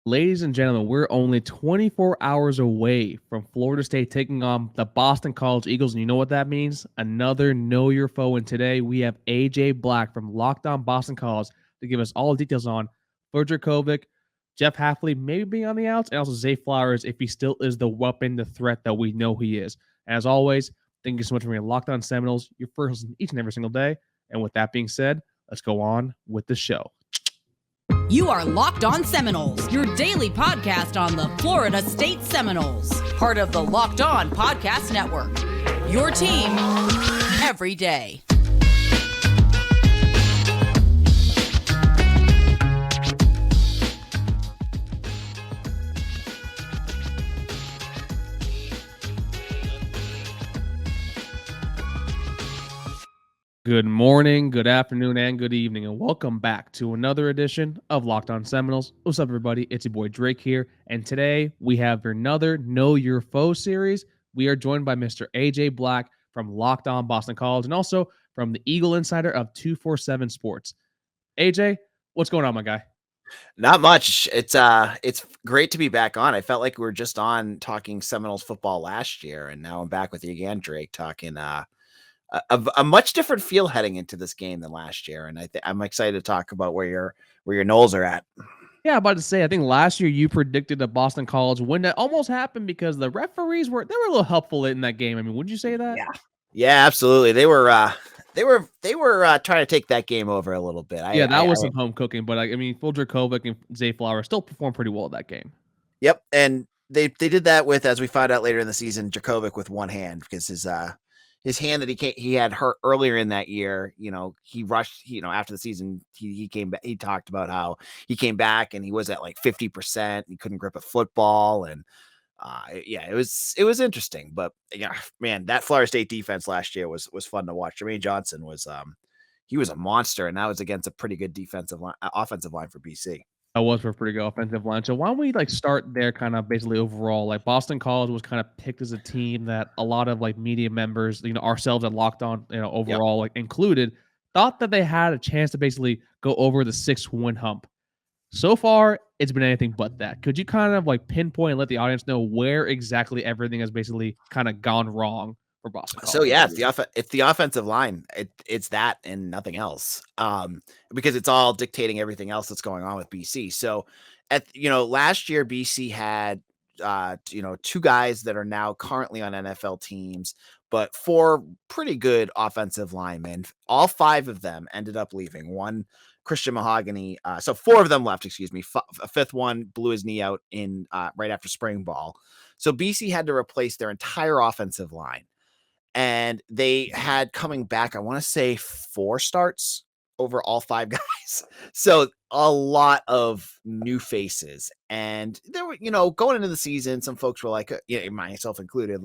Ladies and gentlemen, we're only 24 hours away from Florida State taking on the Boston College Eagles. And you know what that means? Another Know Your Foe. And today we have AJ Black from Locked On Boston College to give us all the details on Phil Jurkovec, Jeff Haffley maybe being on the outs, and also Zay Flowers if he still is the weapon, the threat that we know he is. As always, thank you so much for being Locked On Seminoles, your first listen each and every single day. And with that being said, let's go on with the show. You are Locked On Seminoles, your daily podcast on the Florida State Seminoles, part of the Locked On Podcast Network. Your team every day. Good morning, good afternoon, and good evening, and welcome back to another edition of Locked On Seminoles. What's up, everybody? It's your boy Drake here, and today we have another Know Your Foe series. We are joined by Mr. AJ Black from Locked On Boston College, and also from the Eagle Insider of 247 Sports. AJ, what's going on, my guy? Not much. It's great to be back on. I felt like we were just on talking Seminoles football last year, and now I'm back with you again, Drake, talking a much different feel heading into this game than last year, and I'm excited to talk about where your Noles are at. Yeah, I'm about to say, I think last year you predicted a Boston College win that almost happened because the referees were a little helpful in that game. I mean, would you say that? Yeah, absolutely. They were trying to take that game over a little bit. That was some home cooking, but I mean, Phil Jurkovec and Zay Flowers still performed pretty well that game. Yep, and they did that with, as we found out later in the season, Jurkovec with one hand because his hand that he had hurt earlier in that year, he rushed, after the season, he came back. He talked about how he came back and he was at like 50%. He couldn't grip a football. And it was interesting, but man, that Florida State defense last year was fun to watch. Jermaine Johnson he was a monster, and that was against a pretty good offensive line for BC. That was for a pretty good offensive line. So why don't we start there, kind of basically overall? Boston College was kind of picked as a team that a lot of media members, ourselves at Locked On, overall included, thought that they had a chance to basically go over the 6-win hump. So far, it's been anything but that. Could you kind of pinpoint and let the audience know where exactly everything has basically kind of gone wrong for Boston College? So yeah, it's the offensive line. It's that and nothing else. Because it's all dictating everything else that's going on with BC. So last year BC had two guys that are now currently on NFL teams, but 4 pretty good offensive linemen. All 5 of them ended up leaving. One, Christian Mahogany. So 4 of them left, excuse me. A 5th one blew his knee out in right after spring ball. So BC had to replace their entire offensive line. And they had coming back, I want to say 4 starts over all 5 guys. So a lot of new faces. And there were, going into the season, some folks were like, myself included,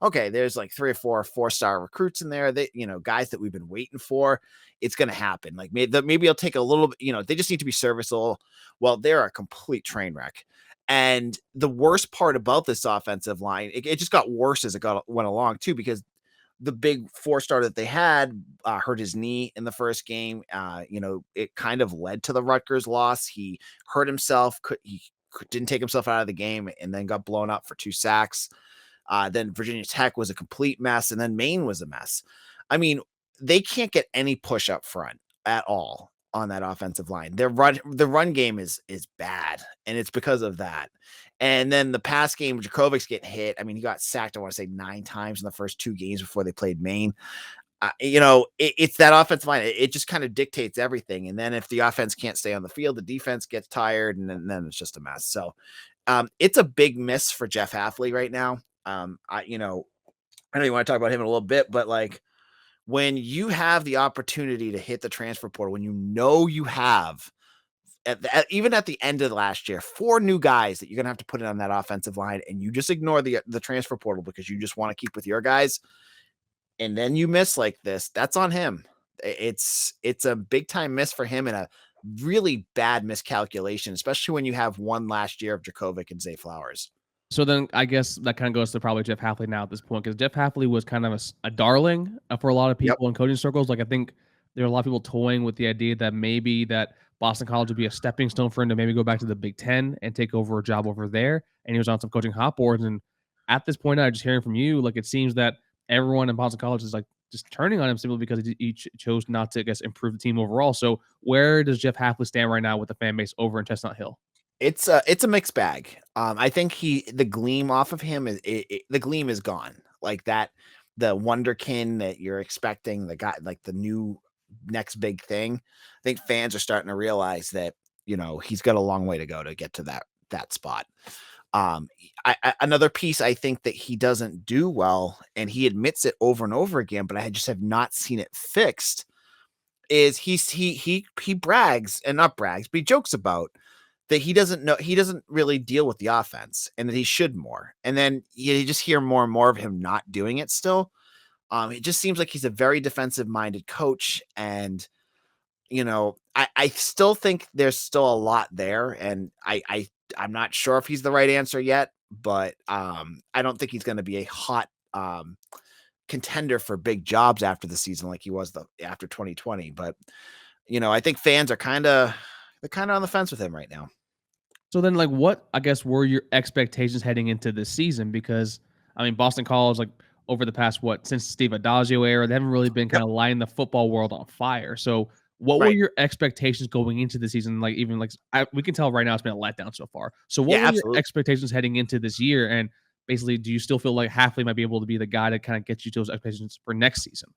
okay, there's 3 or 4 4-star recruits in there that, guys that we've been waiting for. It's going to happen. Maybe it'll take a little bit, they just need to be serviceable. Well, they're a complete train wreck. And the worst part about this offensive line, it just got worse as it went along too, because the big 4-star that they had hurt his knee in the first game. It kind of led to the Rutgers loss. He hurt himself. He didn't take himself out of the game and then got blown up for 2 sacks. Then Virginia Tech was a complete mess. And then Maine was a mess. I mean, they can't get any push up front at all on that offensive line. The run game is bad, and it's because of that. And then the pass game, Jurkovec's getting hit. I mean, he got sacked, I want to say 9 times in the first 2 games before they played Maine. It's that offensive line. It just kind of dictates everything. And then if the offense can't stay on the field, the defense gets tired, and then it's just a mess. So it's a big miss for Jeff Haffley right now. I know you want to talk about him in a little bit, but when you have the opportunity to hit the transfer portal, when you have even at the end of last year, 4 new guys that you're going to have to put in on that offensive line, and you just ignore the transfer portal because you just want to keep with your guys, and then you miss like this, that's on him. It's a big time miss for him and a really bad miscalculation, especially when you have one last year of Jurkovec and Zay Flowers. So then I guess that kind of goes to probably Jeff Haffley now at this point, because Jeff Haffley was kind of a darling for a lot of people in coaching circles. I think there are a lot of people toying with the idea that maybe that Boston College would be a stepping stone for him to maybe go back to the Big Ten and take over a job over there. And he was on some coaching hot boards. And at this point, I just hearing from you, like it seems that everyone in Boston College is like just turning on him simply because he chose not to, I guess, improve the team overall. So where does Jeff Haffley stand right now with the fan base over in Chestnut Hill? It's a mixed bag. I think the gleam off of him the gleam is gone. Like that, the wonderkin that you're expecting, the guy, like the new next big thing. I think fans are starting to realize that, he's got a long way to go to get to that spot. Another piece I think that he doesn't do well, and he admits it over and over again, but I just have not seen it fixed, is he brags, and not brags, but he jokes about that he doesn't really deal with the offense and that he should more. And then you just hear more and more of him not doing it still. It just seems like he's a very defensive minded coach. And, I still think there's still a lot there. And I'm not sure if he's the right answer yet, but I don't think he's going to be a hot contender for big jobs after the season like he was after 2020. But, I think fans are they're kind of on the fence with him right now. So then, like, what, I guess, were your expectations heading into this season? Because, I mean, Boston College, like, over the past, since Steve Adagio era, they haven't really been kind of lighting the football world on fire. So what were your expectations going into the season? Like, even, like, we can tell right now it's been a letdown so far. So what were your expectations heading into this year? And basically, do you still feel like Haffley might be able to be the guy to kind of get you to those expectations for next season?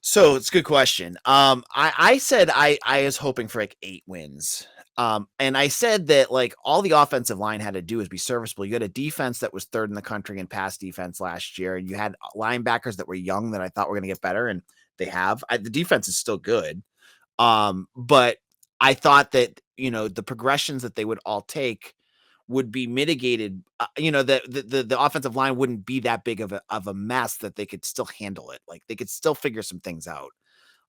So it's a good question. I said I was hoping for like 8 wins. And I said that like all the offensive line had to do is be serviceable. You had a defense that was 3rd in the country in pass defense last year. You had linebackers that were young that I thought were going to get better, and they have. The defense is still good. But I thought that, the progressions that they would all take would be mitigated. The offensive line wouldn't be that big of a mess, that they could still handle it. Like they could still figure some things out.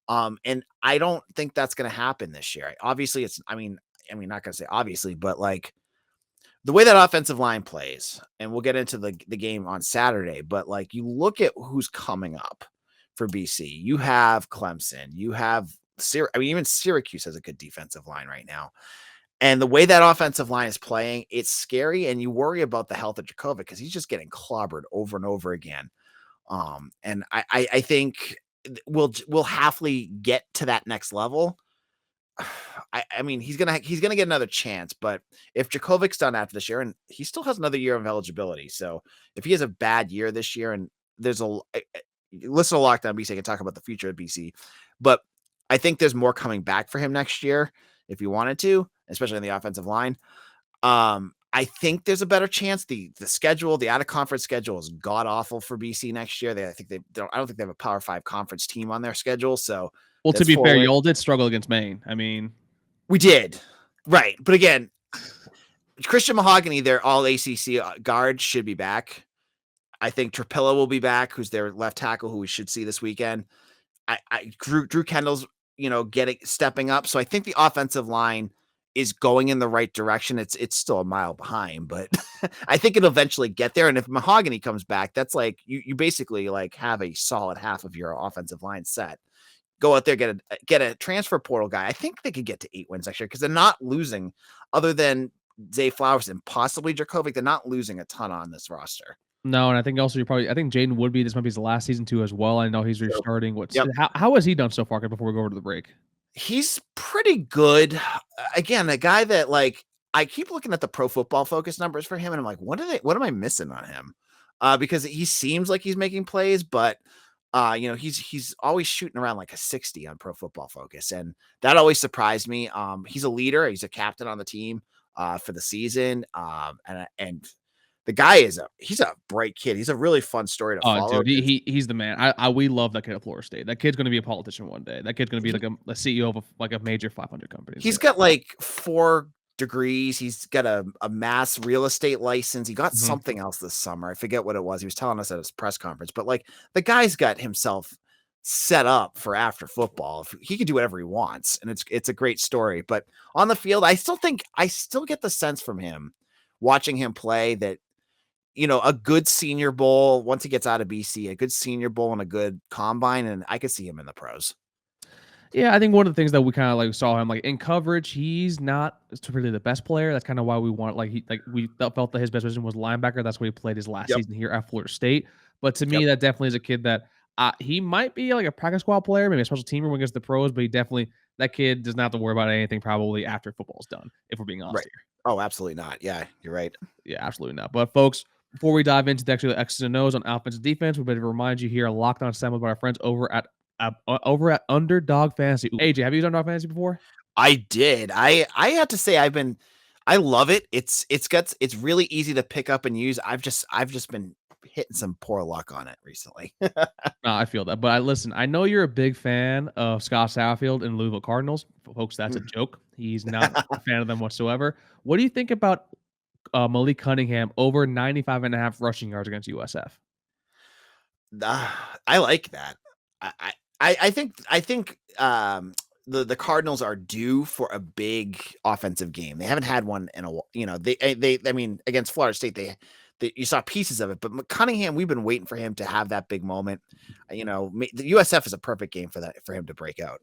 And I don't think that's going to happen this year. Obviously not going to say obviously, but like the way that offensive line plays, and we'll get into the game on Saturday, but like you look at who's coming up for BC, you have Clemson, you have even Syracuse has a good defensive line right now. And the way that offensive line is playing, it's scary. And you worry about the health of Jurkovec because he's just getting clobbered over and over again. And I think will Haffley get to that next level? I mean, he's gonna get another chance, but if Jurkovec's done after this year, and he still has another year of eligibility, so if he has a bad year this year, and there's listen to Lockdown BC, I can talk about the future of BC, but I think there's more coming back for him next year if he wanted to, especially on the offensive line. I think there's a better chance. The schedule, the out of conference schedule is god awful for BC next year. I don't think they have a Power 5 conference team on their schedule. So, well, to be fair, y'all did struggle against Maine. I mean, we did, right? But again, Christian Mahogany, their all ACC guard, should be back. I think Trapilla will be back, who's their left tackle, who we should see this weekend. Drew Kendall's, stepping up. So I think the offensive line is going in the right direction. It's still a mile behind, but I think it'll eventually get there. And if Mahogany comes back, that's like you basically like have a solid half of your offensive line set. Go out there, get a transfer portal guy. I think they could get to 8 wins next year because they're not losing, other than Zay Flowers and possibly Jurkovec. They're not losing a ton on this roster. No, and I think also I think Jaden Woodby, this might be his last season too as well. I know he's restarting. How has he done so far before we go over to the break? He's pretty good. Again, a guy that like I keep looking at the Pro Football Focus numbers for him, and I'm like, what am I missing on him? Because he seems like he's making plays, but he's always shooting around like a 60 on Pro Football Focus, and that always surprised me. He's a leader. He's a captain on the team for the season, and the guy he's a bright kid. He's a really fun story to follow. Dude, he's the man. We love that kid at Florida State. That kid's going to be a politician one day. That kid's going to be like a CEO of a major 500 company. He's got like 4 degrees. He's got a mass real estate license. He got something else this summer. I forget what it was. He was telling us at his press conference, but like the guy's got himself set up for after football. He can do whatever he wants, and it's a great story. But on the field, I still get the sense from him watching him play that, a good Senior Bowl, once he gets out of BC, a good Senior Bowl and a good combine, and I could see him in the pros. Yeah, I think one of the things that we kind of like saw him like in coverage, he's not really the best player. That's kind of why we want we felt that his best position was linebacker. That's what he played his last Yep. season here at Florida State. But to Yep. me, that definitely is a kid that he might be like a practice squad player, maybe a special teamer when he gets the pros. But he definitely that kid does not have to worry about anything probably after football's done. If we're being honest Right. here. Oh, absolutely not. Yeah, you're right. Yeah, absolutely not. But folks, before we dive into the actual X's and O's on offense and defense, we better remind you here, Locked On Assembled by our friends over at Underdog Fantasy. AJ, have you used Underdog Fantasy before? I did. I have to say I love it. It's really easy to pick up and use. I've just been hitting some poor luck on it recently. No, I feel that. But listen, I know you're a big fan of Scott Satterfield and Louisville Cardinals. Folks, that's a joke. He's not a fan of them whatsoever. What do you think about Malik Cunningham over 95.5 rushing yards against USF? I like that. I think the Cardinals are due for a big offensive game. They haven't had one in a they I mean against Florida State they you saw pieces of it, but Cunningham, we've been waiting for him to have that big moment. The USF is a perfect game for him to break out.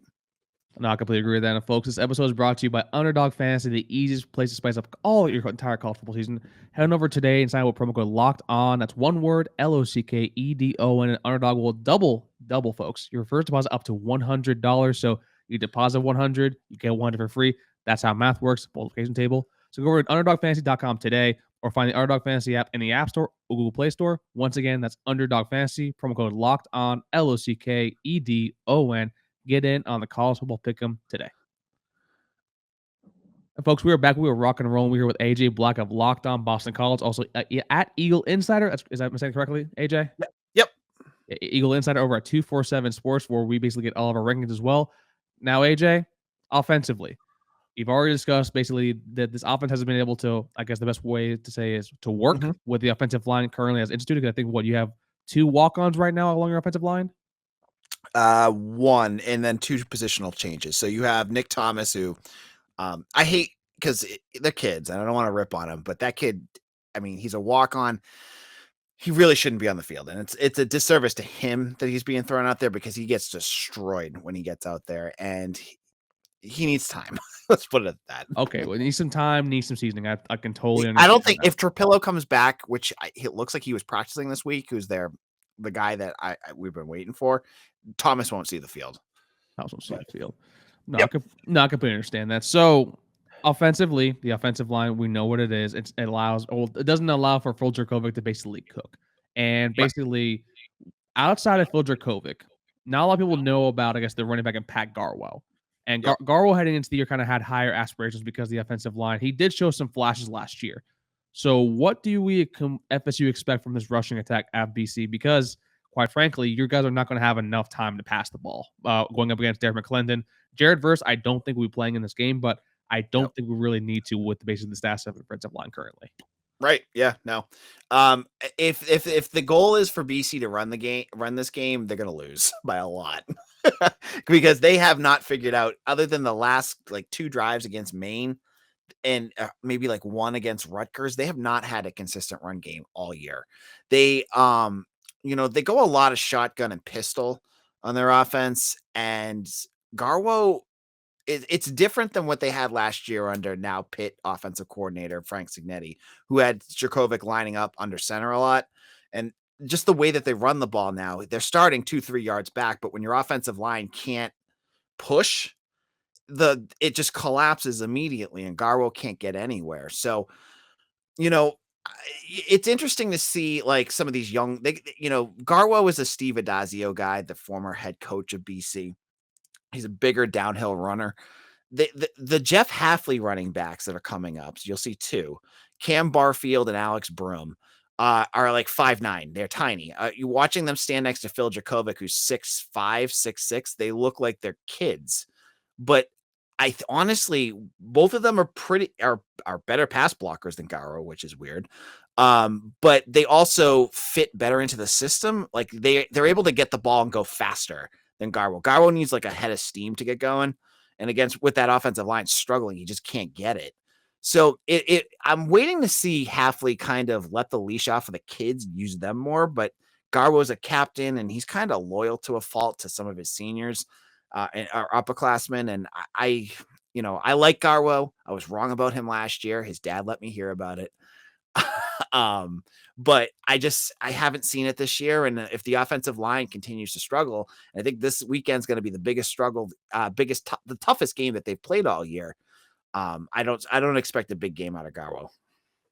No, I completely agree with that. And folks, this episode is brought to you by Underdog Fantasy, the easiest place to spice up all your entire college football season. Head on over today and sign up with promo code Locked On. That's one word, LOCKEDON, and Underdog will double, folks, your first deposit up to $100. So you deposit 100, you get 100 for free. That's how math works. Multiplication table. So go over to UnderdogFantasy.com today or find the Underdog Fantasy app in the App Store or Google Play Store. Once again, that's Underdog Fantasy, promo code Locked On, LOCKEDON. Get in on the college football pick'em today. And folks, we are back. We were rock and rolling. We're here with AJ Black of Locked On Boston College, also at Eagle Insider. Is that saying correctly, AJ? Yep. Eagle Insider over at 247 Sports, where we basically get all of our rankings as well. Now, AJ, offensively, you've already discussed basically that this offense hasn't been able to, I guess the best way to say is to work with the offensive line currently as instituted. I think you have 2 walk-ons right now along your offensive line? One and then 2 positional changes. So you have Nick Thomas, who I hate because they're kids and I don't want to rip on him, but that kid, I mean, he's a walk-on. He really shouldn't be on the field, and it's a disservice to him that he's being thrown out there because he gets destroyed when he gets out there, and he needs time. Let's put it at that. Okay, well, need some time, need some seasoning. I can totally understand. I don't think that. if Trapillo comes back, which it looks like he was practicing this week, who's the guy that we've been waiting for, Thomas won't see the field. Thomas won't see the field. No, I completely understand that. So offensively, the offensive line, we know what it is. It doesn't allow for Phil Jurkovec to basically cook. And basically, outside of Phil Jurkovec, not a lot of people know about, I guess, the running back and Pat Garwell. And Garwell heading into the year kind of had higher aspirations because of the offensive line. He did show some flashes last year. So what do we FSU expect from this rushing attack at BC? Because quite frankly, you guys are not going to have enough time to pass the ball going up against Derek McClendon. Jared Verse, I don't think we'll be playing in this game, but I don't think we really need to with basically the stats of the defensive line currently. Right. Yeah. No. If the goal is for BC to run this game, they're going to lose by a lot because they have not figured out, other than the last 2 drives against Maine and maybe one against Rutgers, they have not had a consistent run game all year. They, they go a lot of shotgun and pistol on their offense, and Garwo, it's different than what they had last year under now Pitt offensive coordinator Frank Signetti, who had Jurkovec lining up under center a lot. And just the way that they run the ball now, they're starting 2-3 yards back, but when your offensive line can't push, it just collapses immediately, and Garwo can't get anywhere. So, it's interesting to see some of these young, Garwo is a Steve Adazio guy, the former head coach of BC. He's a bigger downhill runner. The Jeff Haffley running backs that are coming up, so you'll see 2, Cam Barfield and Alex Broom, are 5'9". They're tiny. You watching them stand next to Phil Jurkovec, who's 6'5", 6'6". They look like they're kids, but honestly, both of them are better pass blockers than Garo, which is weird. But they also fit better into the system. They're able to get the ball and go faster than Garwo. Garwo needs a head of steam to get going. And with that offensive line struggling, he just can't get it. So I'm waiting to see Haffley kind of let the leash off of the kids, use them more. But Garwo's a captain, and he's kind of loyal to a fault to some of his seniors. and are upperclassmen. And I like Garwo. I was wrong about him last year. His dad let me hear about it. But I haven't seen it this year. And if the offensive line continues to struggle, I think this weekend's going to be the biggest struggle, the toughest game that they've played all year. I don't expect a big game out of Garwo.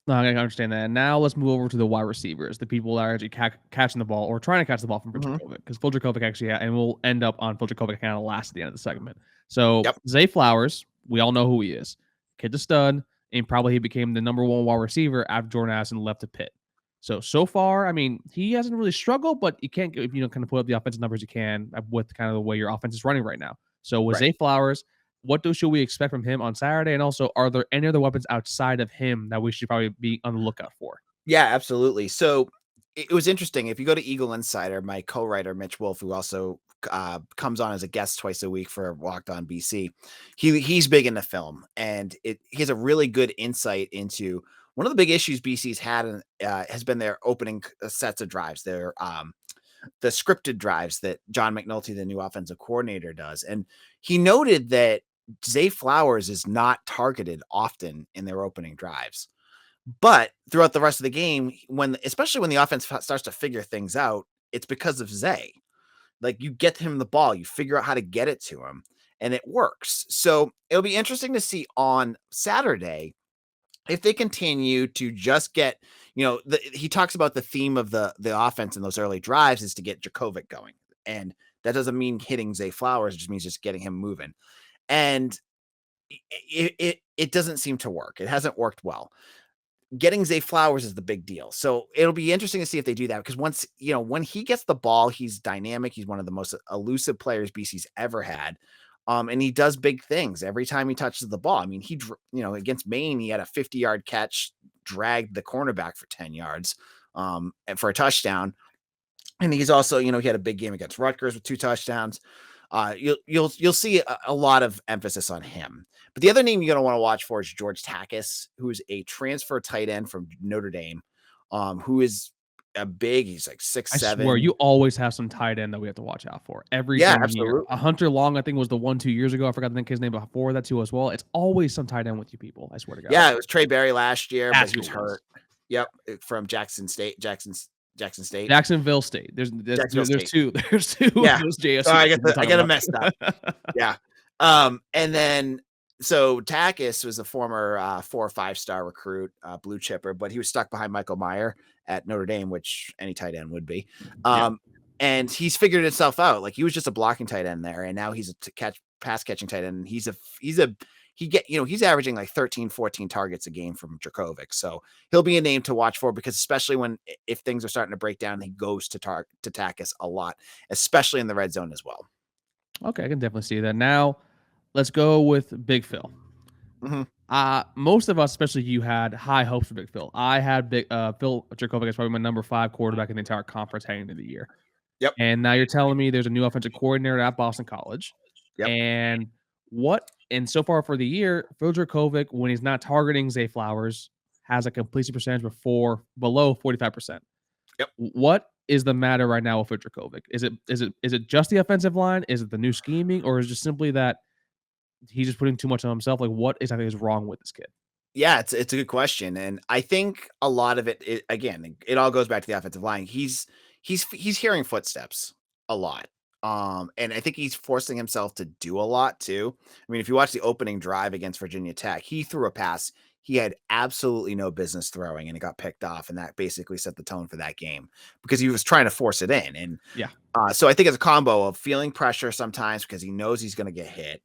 No, I understand that. And now let's move over to the wide receivers, the people that are actually catching the ball or trying to catch the ball from Phil Jurkovec, because Phil Jurkovec actually, and we'll end up on Phil Jurkovec kind of last at the end of the segment. So Yep. Zay Flowers, we all know who he is. Kid's a stud, and probably he became the number one wide receiver after Jordan Addison left to Pitt. So far, I mean, he hasn't really struggled, but you can't, kind of put up the offensive numbers you can with kind of the way your offense is running right now. So with Zay Flowers, what should we expect from him on Saturday? And also, are there any other weapons outside of him that we should probably be on the lookout for? Yeah, absolutely. So it was interesting. If you go to Eagle Insider, my co-writer Mitch Wolf, who also comes on as a guest twice a week for Locked On BC, he's big into film, and he has a really good insight into one of the big issues BC's had has been their opening sets of drives. Their the scripted drives that John McNulty, the new offensive coordinator, does. And he noted that Zay Flowers is not targeted often in their opening drives. But throughout the rest of the game, especially when the offense starts to figure things out, it's because of Zay. Like, you get him the ball, you figure out how to get it to him, and it works. So it'll be interesting to see on Saturday if they continue to just get, he talks about the theme of the offense in those early drives is to get Jurkovec going. And that doesn't mean hitting Zay Flowers, it just means just getting him moving. And it doesn't seem to work. It hasn't worked well. Getting Zay Flowers is the big deal. So it'll be interesting to see if they do that, because once, when he gets the ball, he's dynamic. He's one of the most elusive players BC's ever had. And he does big things every time he touches the ball. I mean, against Maine, he had a 50-yard catch, dragged the cornerback for 10 yards and for a touchdown. And he's also, he had a big game against Rutgers with 2 touchdowns. You'll see a lot of emphasis on him. But the other name you're going to want to watch for is George Takis, who is a transfer tight end from Notre Dame, who is he's like 6'7". I swear, you always have some tight end that we have to watch out for every absolutely. year. Hunter Long, I think, was the one 2 years ago. I forgot to think his name before that too as well. It's always some tight end with you people. I swear to God. Yeah, it was Trey Berry last year, but he was hurt. Yep, from Jacksonville State. Jacksonville State. There's two. Yeah. Those JSU. So I get them messed up. Yeah. And then so Takis was a former 4- or 5-star recruit, blue chipper, but he was stuck behind Michael Mayer at Notre Dame, which any tight end would be. And he's figured himself out. Like, he was just a blocking tight end there, and now he's a pass catching tight end. And he's averaging like 13, 14 targets a game from Jurkovec. So he'll be a name to watch for, because especially if things are starting to break down, he goes to Takis a lot, especially in the red zone as well. Okay, I can definitely see that. Now, let's go with Big Phil. Most of us, especially you, had high hopes for Big Phil. I had Phil Jurkovec as probably my number 5 quarterback in the entire conference heading into the year. Yep. And now you're telling me there's a new offensive coordinator at Boston College. Yep. And so far for the year, Phil Jurkovec, when he's not targeting Zay Flowers, has a completion percentage below 45%. Yep. What is the matter right now with Phil Jurkovec? Is it just the offensive line? Is it the new scheming, or is it just simply that he's just putting too much on himself? Like, what exactly is wrong with this kid? Yeah, it's a good question, and I think a lot of it all goes back to the offensive line. He's hearing footsteps a lot. And I think he's forcing himself to do a lot too. I mean, if you watch the opening drive against Virginia Tech, he threw a pass he had absolutely no business throwing, and it got picked off, and that basically set the tone for that game because he was trying to force it in. And so I think it's a combo of feeling pressure sometimes because he knows he's going to get hit,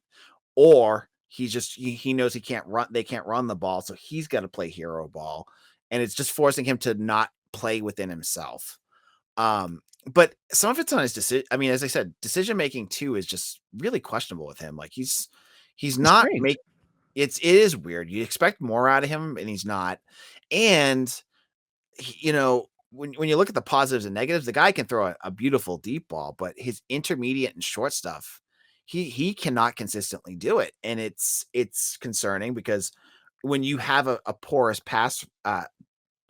or he knows he can't run. They can't run the ball, so he's got to play hero ball, and it's just forcing him to not play within himself. But some of it's on his decision. I mean, as I said, decision making too is just really questionable with him. Like he's not making. It is weird. You expect more out of him, and he's not. And when you look at the positives and negatives, the guy can throw a beautiful deep ball, but his intermediate and short stuff, he cannot consistently do it, and it's concerning because when you have a porous pass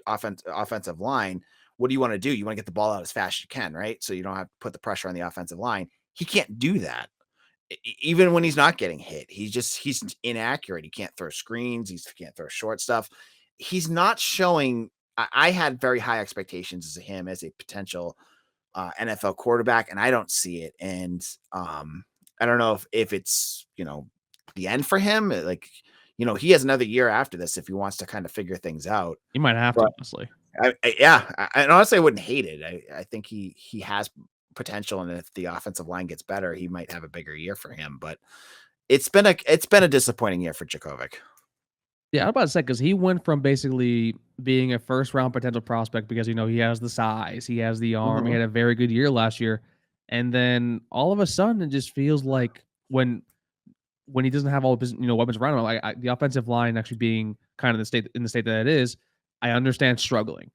offensive line, what do you want to do? You want to get the ball out as fast as you can, right? So you don't have to put the pressure on the offensive line. He can't do that. even when he's not getting hit, he's inaccurate. He can't throw screens. He can't throw short stuff. He's not showing. I had very high expectations as him as a potential NFL quarterback, and I don't see it. And I don't know if it's the end for him. Like he has another year after this if he wants to kind of figure things out. He might have to, honestly. And honestly, I wouldn't hate it. I think he has potential, and if the offensive line gets better, he might have a bigger year for him. But it's been a disappointing year for Jurkovec. Yeah, I was about to say, because he went from basically being a first-round potential prospect because, he has the size, he has the arm, he had a very good year last year, and then all of a sudden, it just feels like when he doesn't have all of his, weapons around him, like the offensive line actually being kind of in the state that it is, I understand struggling.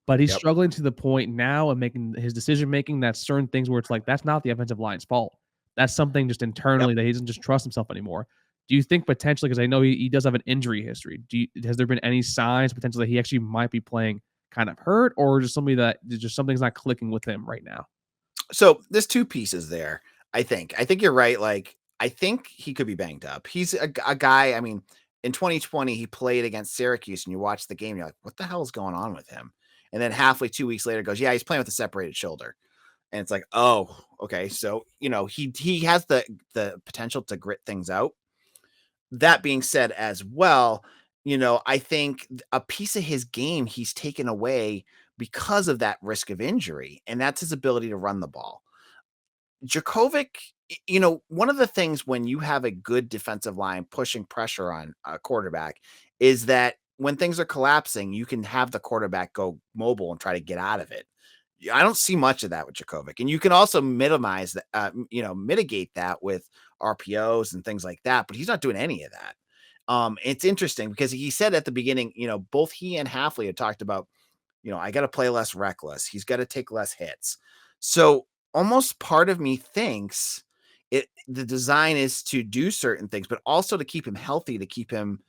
But he's struggling to the point now of making his decision-making that certain things where it's like, that's not the offensive line's fault. That's something just internally that he doesn't just trust himself anymore. Do you think potentially, because I know he does have an injury history, has there been any signs potentially that he actually might be playing kind of hurt, or just something's not clicking with him right now? So there's two pieces there. I think you're right. Like, I think he could be banged up. He's a guy. I mean, in 2020, he played against Syracuse, and you watch the game, and you're like, what the hell is going on with him? And then halfway 2 weeks later goes, yeah, he's playing with a separated shoulder. And it's like, oh, okay. So, he has the potential to grit things out. That being said as well, I think a piece of his game he's taken away because of that risk of injury, and that's his ability to run the ball. Jurkovec, one of the things when you have a good defensive line pushing pressure on a quarterback is that when things are collapsing, you can have the quarterback go mobile and try to get out of it. I don't see much of that with Jurkovec, and you can also minimize that, mitigate that with RPOs and things like that, but he's not doing any of that. It's interesting because he said at the beginning, both he and Haffley had talked about, I got to play less reckless. He's got to take less hits. So almost part of me thinks the design is to do certain things, but also to keep him healthy, to keep him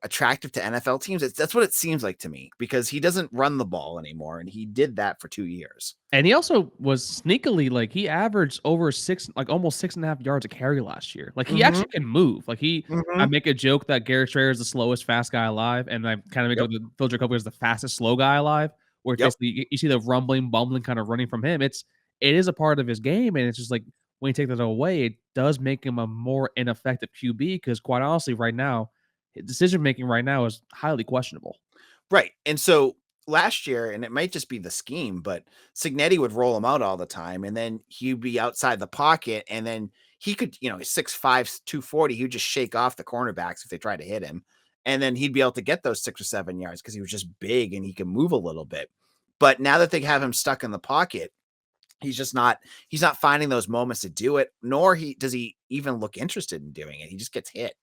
attractive to NFL teams. That's what it seems like to me, because he doesn't run the ball anymore, and he did that for 2 years. And he also was sneakily, like, he averaged over almost 6.5 yards a carry last year. Like, he actually can move. Like, I make a joke that Garrett Strayer is the slowest fast guy alive, and I kind of make a joke that Phil Jurkovec is the fastest slow guy alive, where it's basically you see the rumbling, bumbling kind of running from him. It is a part of his game, and it's just like when you take that away, it does make him a more ineffective QB, because quite honestly, right now, his decision-making right now is highly questionable. Right. And so last year, and it might just be the scheme, but Cignetti would roll him out all the time, and then he'd be outside the pocket, and then he could, he's 6'5", 240. He would just shake off the cornerbacks if they tried to hit him. And then he'd be able to get those 6 or 7 yards because he was just big and he can move a little bit. But now that they have him stuck in the pocket, he's not finding those moments to do it, nor does he even look interested in doing it. He just gets hit.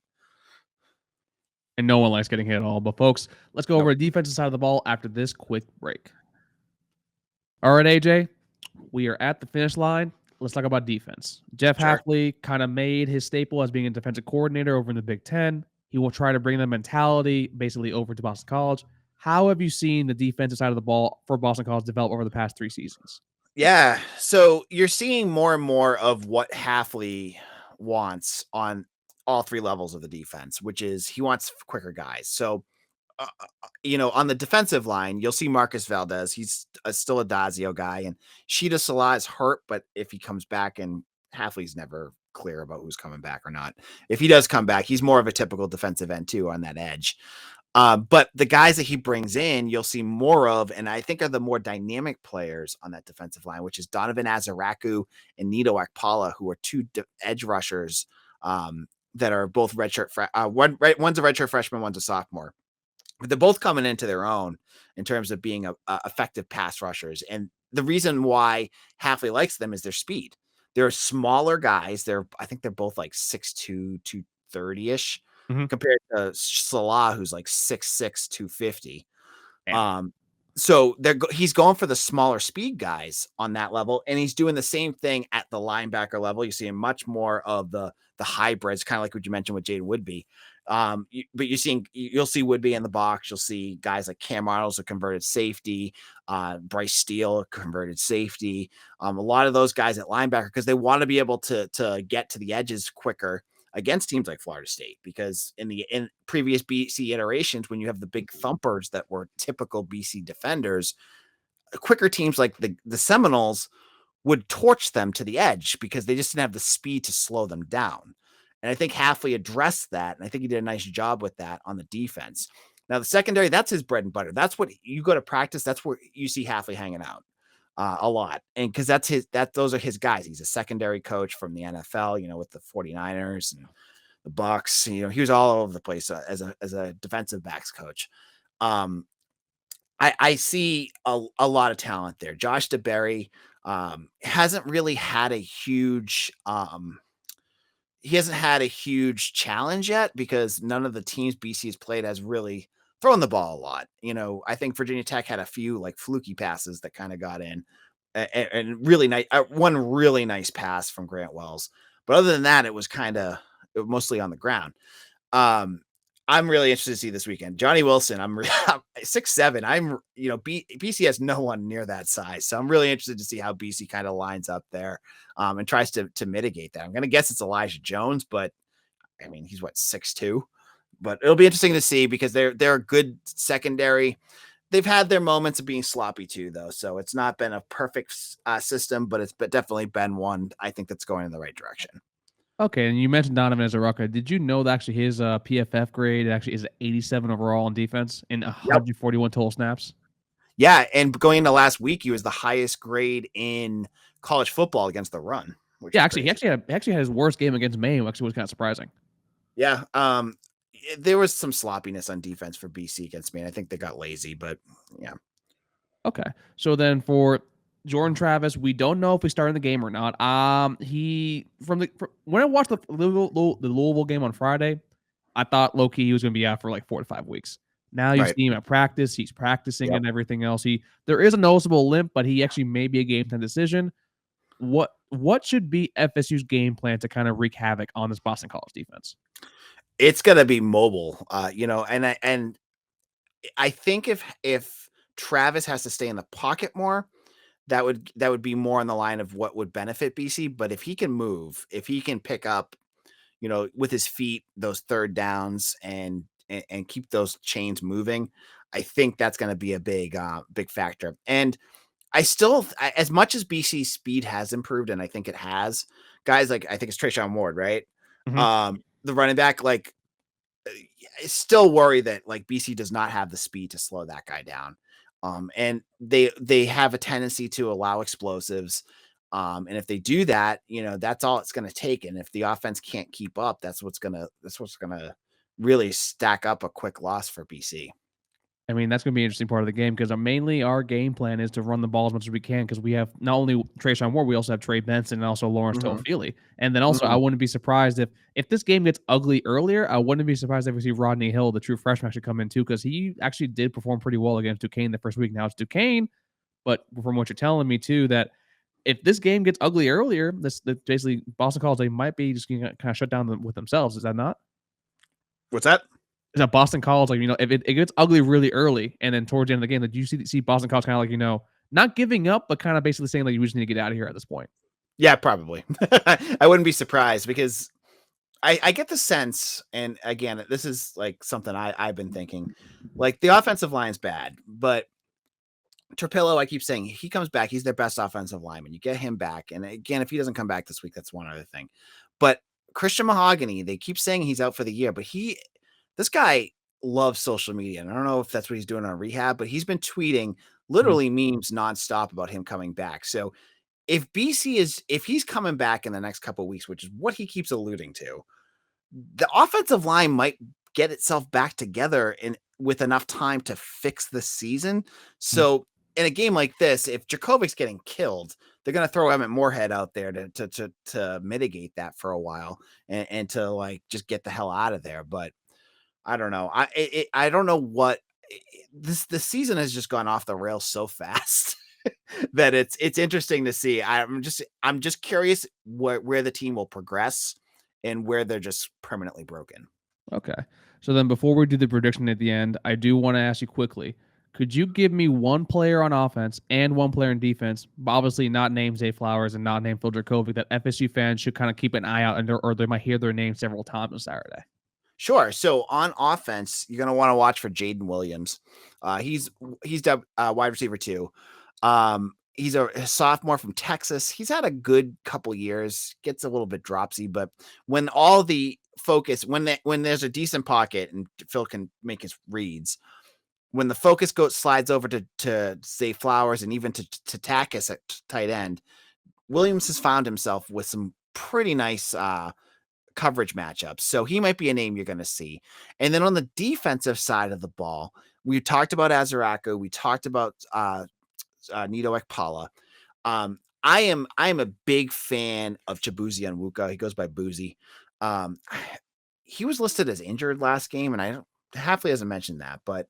And no one likes getting hit at all. But folks, let's go over the defensive side of the ball after this quick break. All right, AJ, we are at the finish line. Let's talk about defense. Jeff Haffley kind of made his staple as being a defensive coordinator over in the Big Ten. He will try to bring the mentality basically over to Boston College. How have you seen the defensive side of the ball for Boston College develop over the past 3 seasons? Yeah, so you're seeing more and more of what Haffley wants on all 3 levels of the defense, which is he wants quicker guys. So, on the defensive line, you'll see Marcus Valdez. He's still a Dazio guy, and Sheeta Salah is hurt, but if he comes back, and Haffley's never clear about who's coming back or not. If he does come back, he's more of a typical defensive end too on that edge. But the guys that he brings in, you'll see more of, and I think are the more dynamic players on that defensive line, which is Donovan Azaraku and Nito Akpala, who are 2 edge rushers that are both redshirt. One's a redshirt freshman, one's a sophomore. But they're both coming into their own in terms of being effective pass rushers. And the reason why Haffley likes them is their speed. They're smaller guys. I think they're both like 6'2", 230-ish. Compared to Salah, who's like 6'6", 250. So he's going for the smaller speed guys on that level, and he's doing the same thing at the linebacker level. You see much more of the hybrids, kind of like what you mentioned with Jaden Woodby. But you'll see Woodby in the box. You'll see guys like Cam Arnold's a converted safety, Bryce Steele, a converted safety. A lot of those guys at linebacker, because they want to be able to get to the edges quicker against teams like Florida State, because in previous BC iterations, when you have the big thumpers that were typical BC defenders, quicker teams like the Seminoles would torch them to the edge because they just didn't have the speed to slow them down. And I think Haffley addressed that, and I think he did a nice job with that on the defense. Now, the secondary, that's his bread and butter. That's what you go to practice. That's where you see Haffley hanging out a lot. And because those are his guys. He's a secondary coach from the NFL, with the 49ers and the Bucks. He was all over the place as a defensive backs coach. I see a lot of talent there. Josh DeBerry hasn't really had a huge challenge yet, because none of the teams BC has played has really thrown the ball a lot. I think Virginia Tech had a few like fluky passes that kind of got in, and really nice, one really nice pass from Grant Wells. But other than that, it was mostly on the ground. I'm really interested to see this weekend. Johnny Wilson, I'm 6'7". BC has no one near that size. So I'm really interested to see how BC kind of lines up there and tries to mitigate that. I'm going to guess it's Elijah Jones, but I mean, he's 6'2", but it'll be interesting to see, because they're a good secondary. They've had their moments of being sloppy too, though. So it's not been a perfect system, but it's definitely been one, I think, that's going in the right direction. Okay, and you mentioned Donovan as a rucker. Did you know that actually his PFF grade actually is 87 overall on defense in 141 total snaps? Yeah, and going into last week, he was the highest grade in college football against the run. Yeah, actually, he actually had his worst game against Maine, which was kind of surprising. Yeah, there was some sloppiness on defense for BC against Maine. I think they got lazy, but yeah. Okay, so then for Jordan Travis, we don't know if he's starting the game or not. When I watched the Louisville game on Friday, I thought low-key he was going to be out for like 4 to 5 weeks. Now you see him at practice. He's practicing and everything else. There is a noticeable limp, but he actually may be a game time decision. What should be FSU's game plan to kind of wreak havoc on this Boston College defense? It's going to be mobile, and I think if Travis has to stay in the pocket more, that would be more on the line of what would benefit BC. But if he can move, if he can pick up, with his feet, those third downs and keep those chains moving, I think that's going to be a big factor. And as much as BC's speed has improved, and I think it has, guys like, I think it's Trayshawn Ward, right? Mm-hmm. The running back, like, I still worry that like BC does not have the speed to slow that guy down. And they have a tendency to allow explosives. And if they do that, that's all it's going to take. And if the offense can't keep up, that's what's going to really stack up a quick loss for BC. I mean, that's going to be an interesting part of the game, because mainly our game plan is to run the ball as much as we can, because we have not only Trayshawn Ward, we also have Trey Benson and also Lawrence Toafili. And then also, I wouldn't be surprised if this game gets ugly earlier. I wouldn't be surprised if we see Rodney Hill, the true freshman, actually come in too, because he actually did perform pretty well against Duquesne the first week. Now it's Duquesne, but from what you're telling me too, that if this game gets ugly earlier, basically Boston College, they might be just going to kind of shut down with themselves. Is that not? What's that? Is that Boston College, like, if it gets ugly really early, and then towards the end of the game, that you see Boston College kind of like, not giving up, but kind of basically saying like, we just need to get out of here at this point? Yeah, probably. I wouldn't be surprised, because I get the sense, and again, this is like something I've been thinking, like the offensive line's bad, but Trapillo, I keep saying, he comes back, he's their best offensive lineman. You get him back, and again, if he doesn't come back this week, that's one other thing. But Christian Mahogany, they keep saying he's out for the year, but this guy loves social media. And I don't know if that's what he's doing on rehab, but he's been tweeting literally memes nonstop about him coming back. So if he's coming back in the next couple of weeks, which is what he keeps alluding to, the offensive line might get itself back together with enough time to fix the season. So in a game like this, if Jurkovec's getting killed, they're going to throw Emmett Moorhead out there to mitigate that for a while and to like just get the hell out of there. But I don't know. I don't know what the season has just gone off the rails so fast that it's interesting to see. I'm just curious where the team will progress and where they're just permanently broken. Okay. So then before we do the prediction at the end, I do want to ask you quickly. Could you give me one player on offense and one player in defense, obviously not named Zay Flowers and not named Phil Jurkovec, that FSU fans should kind of keep an eye out under, or they might hear their name several times on Saturday? Sure. So on offense, you're going to want to watch for Jaden Williams. He's wide receiver too. He's a sophomore from Texas. He's had a good couple years, gets a little bit dropsy, but when all the focus, when there's a decent pocket and Phil can make his reads, when the focus slides over to Zay Flowers and even to Takis at tight end, Williams has found himself with some pretty nice coverage matchups. So he might be a name you're going to see. And then on the defensive side of the ball, we talked about Azaraco. We talked about Nito Ekpala. I am a big fan of Chibuzi Onwuka. He goes by Boozy. He was listed as injured last game, and Haffley hasn't mentioned that, but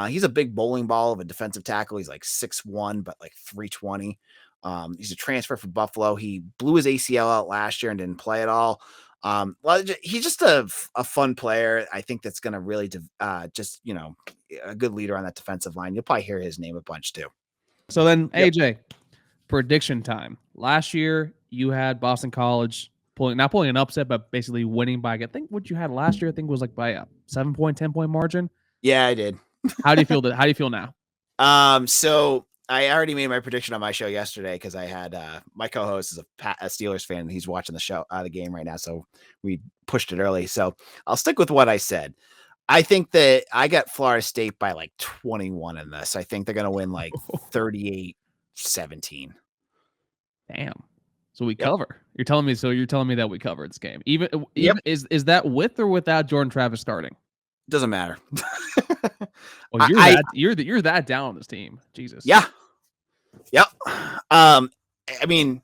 he's a big bowling ball of a defensive tackle. He's like 6'1", but like 320. He's a transfer from Buffalo. He blew his ACL out last year and didn't play at all. Well, he's just a fun player. I think that's going to really just, a good leader on that defensive line. You'll probably hear his name a bunch too. So then, AJ, prediction time. Last year, you had Boston College not pulling an upset, but basically winning by, I think what you had last year, I think was like by a 7-point, 10-point margin. Yeah, I did. How do you feel? How do you feel now? So I already made my prediction on my show yesterday because I had my co-host is a Steelers fan and he's watching the game right now. So we pushed it early. So I'll stick with what I said. I think that I got Florida State by like 21 in this. I think they're going to win like 38-17. Damn. So we cover. You're telling me that we covered this game. Even is that with or without Jordan Travis starting? Doesn't matter. Well, you're that down on this team. Jesus. Yeah. Yep. I mean,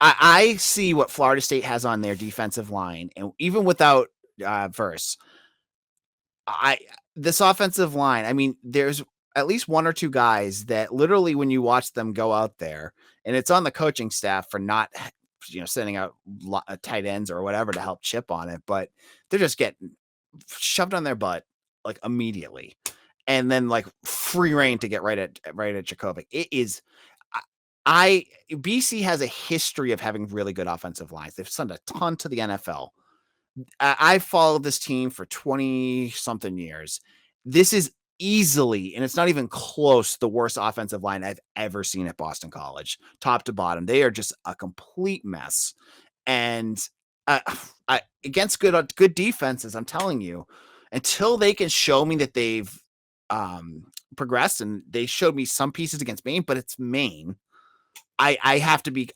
I see what Florida State has on their defensive line, and even without Verse, this offensive line. I mean, there's at least one or two guys that literally, when you watch them go out there, and it's on the coaching staff for not, sending out tight ends or whatever to help chip on it, but they're just getting shoved on their butt like immediately, and then like free reign to get right at Jurkovec. It is. BC has a history of having really good offensive lines. They've sent a ton to the NFL. I've followed this team for 20 something years. This is easily, and it's not even close, the worst offensive line I've ever seen at Boston College, top to bottom. They are just a complete mess. And against good defenses, I'm telling you, until they can show me that they've progressed, and they showed me some pieces against Maine, but it's Maine. I have to be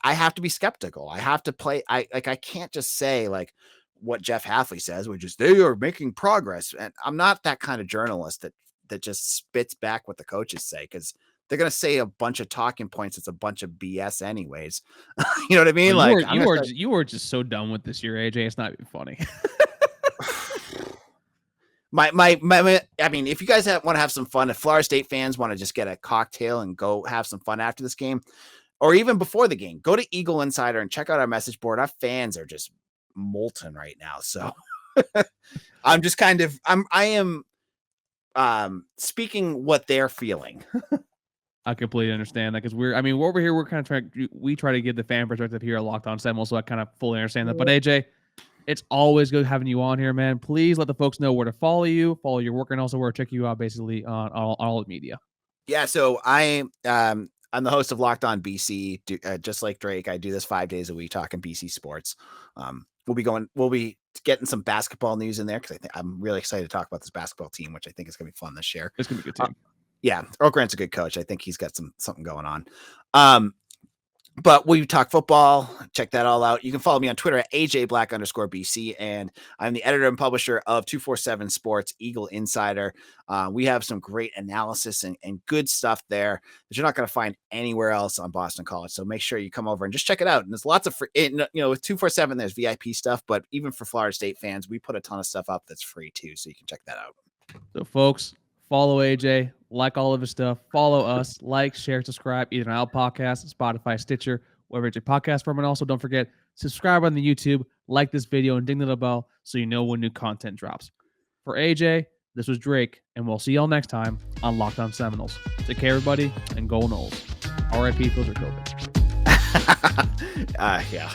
skeptical. I have to play. I can't just say like what Jeff Haffley says, which is they are making progress. And I'm not that kind of journalist that just spits back what the coaches say, because they're going to say a bunch of talking points. It's a bunch of BS anyways. You know what I mean? You were just so done with this year, AJ. It's not even funny. I mean, if you guys want to have some fun, if Florida State fans want to just get a cocktail and go have some fun after this game, or even before the game, go to Eagle Insider and check out our message board. Our fans are just molten right now. So I'm just I am speaking what they're feeling. I completely understand that, because we're over here, we're kind of we try to give the fan perspective here at Locked On Seminoles, so I kind of fully understand that. But AJ, it's always good having you on here, man. Please let the folks know where to follow your work, and also where to check you out basically on all the media. Yeah, so I'm the host of Locked On BC. Just like Drake, I do this 5 days a week talking BC sports. We'll be getting some basketball news in there, because I'm really excited to talk about this basketball team, which I think is going to be fun this year. It's going to be a good team. Yeah, Earl Grant's a good coach. I think he's got something going on. But we talk football. Check that all out. You can follow me on Twitter at AJBlack_BC. And I'm the editor and publisher of 247 Sports, Eagle Insider. We have some great analysis and good stuff there that you're not going to find anywhere else on Boston College. So make sure you come over and just check it out. And there's lots of free, with 247, there's VIP stuff, but even for Florida State fans, we put a ton of stuff up that's free too. So you can check that out. So folks, follow AJ, like all of his stuff, follow us, like, share, subscribe, either on Apple Podcasts, Spotify, Stitcher, wherever it's your podcast from. And also don't forget, subscribe on the YouTube, like this video, and ding the bell so you know when new content drops. For AJ, this was Drake, and we'll see y'all next time on Locked On Seminoles. Take care, everybody, and go Noles. R.I.P. Phil Jurkovec. Yeah.